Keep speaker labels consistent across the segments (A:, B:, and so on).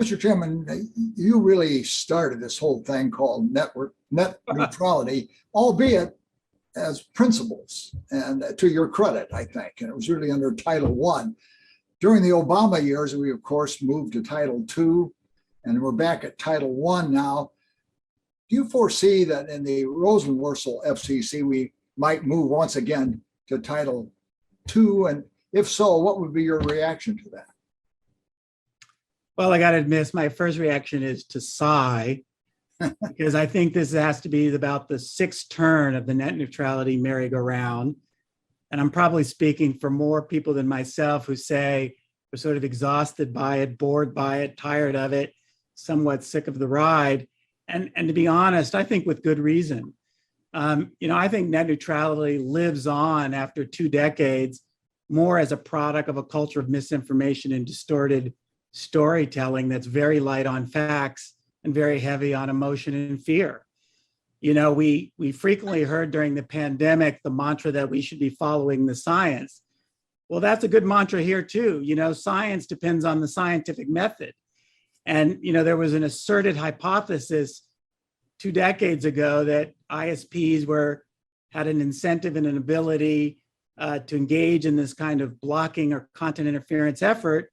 A: Mr. Chairman, you really started this whole thing called net neutrality, albeit as principles, and to your credit, I think. And it was really under Title I. During the Obama years, we, of course, moved to Title II, and we're back at Title I now. Do you foresee that in the Rosenworcel FCC, we might move once again to Title II? And if so, what would be your reaction to that?
B: Well, I got to admit, my first reaction is to sigh, because I think this has to be about the sixth turn of the net neutrality merry-go-round. And I'm probably speaking for more people than myself who say we're sort of exhausted by it, bored by it, tired of it, somewhat sick of the ride. And to be honest, I think with good reason. I think net neutrality lives on after 2 decades more as a product of a culture of misinformation and distorted storytelling that's very light on facts and very heavy on emotion and fear. We frequently heard during the pandemic the mantra that we should be following the science. Well, that's a good mantra here too. Science depends on the scientific method. And, there was an asserted hypothesis 2 decades ago that ISPs had an incentive and an ability to engage in this kind of blocking or content interference effort.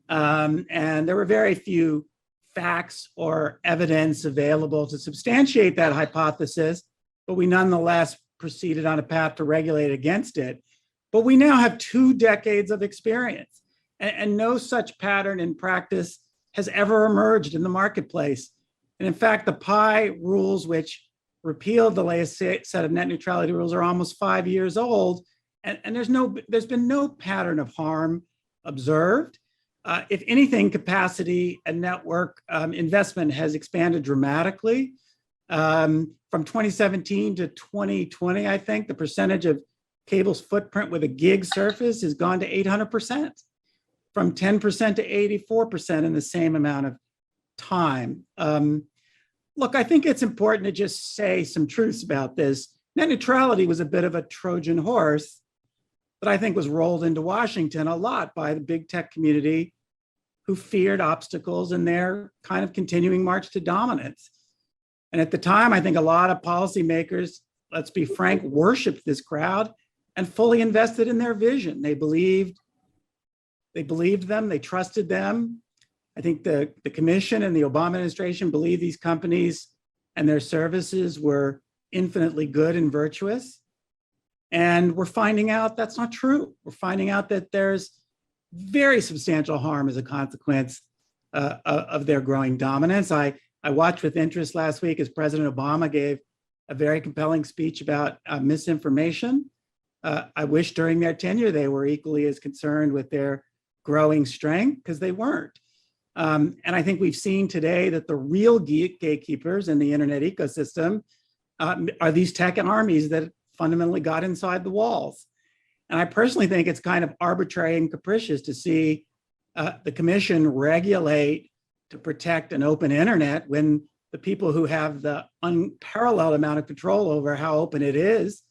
B: And there were very few facts or evidence available to substantiate that hypothesis, but we nonetheless proceeded on a path to regulate against it. But we now have 2 decades of experience, and no such pattern in practice has ever emerged in the marketplace. And in fact, the PI rules, which repealed the latest set of net neutrality rules, are almost 5 years old, and there's been no pattern of harm observed. If anything, capacity and network investment has expanded dramatically. From 2017 to 2020, I think the percentage of cable's footprint with a gig surface has gone to 800%, from 10% to 84% in the same amount of time. Look, I think it's important to just say some truths about this. Net neutrality was a bit of a Trojan horse that I think was rolled into Washington a lot by the big tech community, who feared obstacles in their kind of continuing march to dominance. And at the time, I think a lot of policymakers, let's be frank, worshiped this crowd and fully invested in their vision. They believed them, they trusted them. I think the commission and the Obama administration believed these companies and their services were infinitely good and virtuous. And we're finding out that's not true. We're finding out that there's very substantial harm as a consequence of their growing dominance. I watched with interest last week as President Obama gave a very compelling speech about misinformation. I wish during their tenure they were equally as concerned with their growing strength, because they weren't. And I think we've seen today that the real gatekeepers in the internet ecosystem are these tech armies that fundamentally got inside the walls. And I personally think it's kind of arbitrary and capricious to see the commission regulate to protect an open internet when the people who have the unparalleled amount of control over how open it is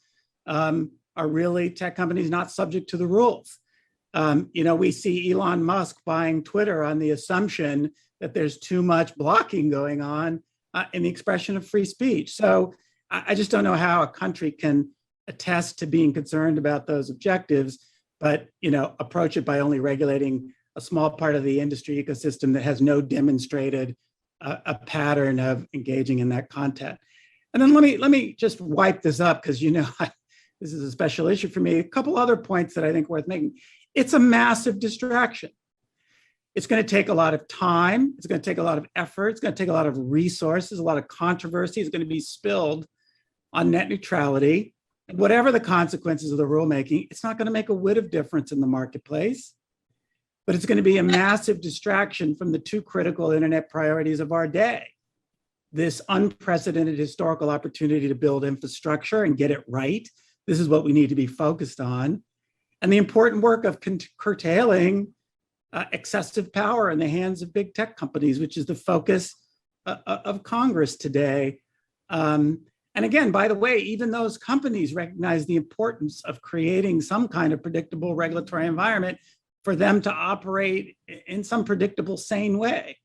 B: are really tech companies not subject to the rules. We see Elon Musk buying Twitter on the assumption that there's too much blocking going on in the expression of free speech. So I just don't know how a country can attest to being concerned about those objectives, but approach it by only regulating a small part of the industry ecosystem that has no demonstrated pattern of engaging in that content. And then let me just wipe this up, because this is a special issue for me. A couple other points that I think are worth making. It's a massive distraction. It's going to take a lot of time. It's going to take a lot of effort. It's going to take a lot of resources. A lot of controversy is going to be spilled on net neutrality. And whatever the consequences of the rulemaking, it's not going to make a whit of difference in the marketplace, but it's going to be a massive distraction from the 2 critical internet priorities of our day. This unprecedented historical opportunity to build infrastructure and get it right. This is what we need to be focused on. And the important work of curtailing excessive power in the hands of big tech companies, which is the focus of Congress today. And again, by the way, even those companies recognize the importance of creating some kind of predictable regulatory environment for them to operate in some predictable, sane way.